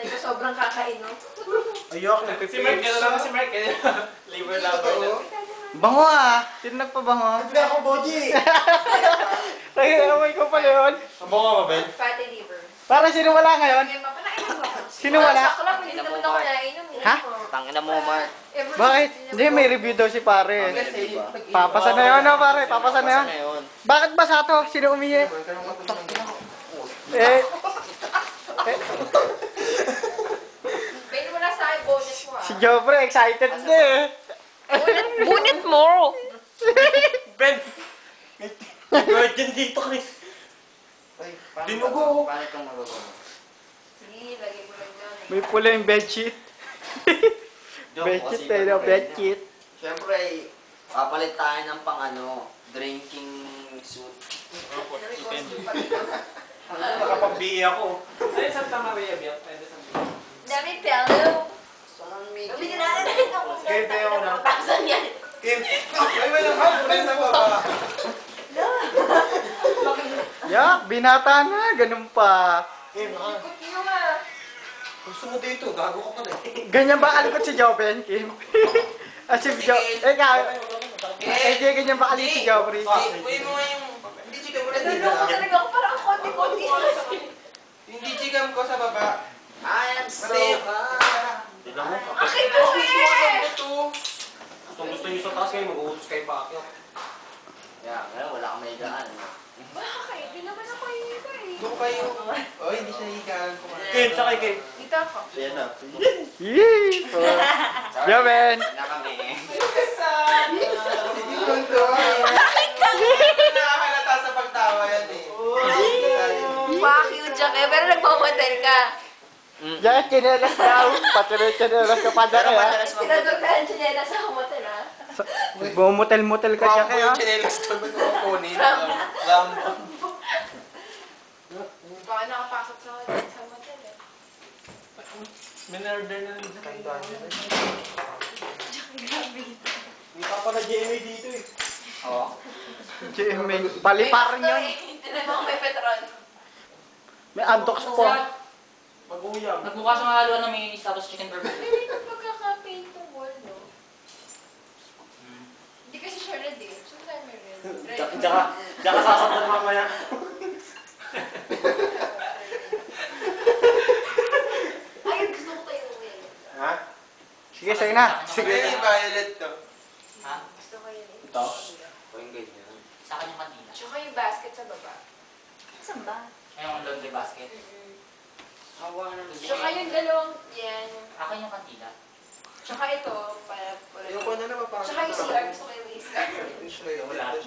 ko sobrang kakainom. Ayok, Si Mark, gano'n naman si Mark. Liver lover na. Bango ah! Sino nagpabango? Hindi ako, Boji! Nag-aamay ko pala yun. Abo ka ba, Ben? Fatty liver. Para sino wala ngayon? Ngayon, papalainom ako. Sino wala? Sakto lang, hindi naman ako nainom. Ha? Tangina mo, Mark. Bakit? Hindi, may review daw si pare. Papasa na yun, no, pare? Papasa na yun. Bakit ba sa to? Sino umihi? Eh, Ben, wala sa akin, bonus mo si Jofre, excited na eh. Bunit mo! Ben! Guard yan dito, Chris. Dinugo. Paano itong magugo? Sige, lagay mo lang yan. May pula yung bedsheet. Bedsheet tayo na, bedsheet. Siyempre, papalit tayo ng drinking suit. Nakapag-BE ako. Ay, Santa Maria, Biak. Pwede Santa Maria. Dami pelo. Saan may Nabigyan natin rin ako. Kaya tayo ako na. Paksan yan. Kim! Ay, walang hapon sa baba! Yak, binata na, ganun pa. Kim, Ikot nyo nga. gusto mo dito, gago ka pala eh. Ganyan ba alikot si Joven, Kim? Si Jo... Ikaw, ganyan ba alikot si Joffrey? Uy mo nga yung... Hindi chikam mo na dito. Naloko talaga ako. Parang ang konti-konti. Hindi chikam ko sa baba. I am Steve! Tignan mo. Akin to eh! Gusto nyo sa taas ngayon, mag-uutos kayo pa ako. Yeah, ngayon wala kang may gaan. Bakit? Di naman ako hihiga eh. Doon kayo. Oh, hindi siya higaan ko. Kim, sakay Kim. Dito ako. Yan na. Yee! Joven! Na kami. Hindi ko ito. Nakakalata sa pagtawa yan eh. Fuck you, Jack eh. Pero nagmamadal ka. Yan, chinelas daw. Patuloy chinelas ka pa dyan kaya. Tinador ka ng chinela sa hotel ha. Bumutel-mutel ka dyan kaya. Mambo yung chinelas doon ba't mo kunin? Lambo. Baka nakapasok sa hotel eh. Minarder na lang. Jack, grabe. May papa na GMA dito eh. Oo. May paliparan yun. Tinanong ako may petrol. May antox po. Mag-uyam. Nagbukas ang haluan ng mayonnaise tapos chicken burger. Pero ito pagkaka-paint tong wall, no? Hindi kasi siya red eh. So, tayo may red. Diyan ka sasabot mamaya. Ayun, gusto ko tayo uwi. Ha? Sige, sige na. Sige, yung violet to. Ha? Gusto ko yun eh. Ito? O yung ganyan. Sa akin yung kantina. Tsaka yung basket sa baba. Saan ba? Yung laundry basket. Hawa na. Tsaka yung dalawang yan. Akin yung kantina. Tsaka ito, para... Ayoko na naman pa. Tsaka yung CR, gusto ko yung CR. Wala.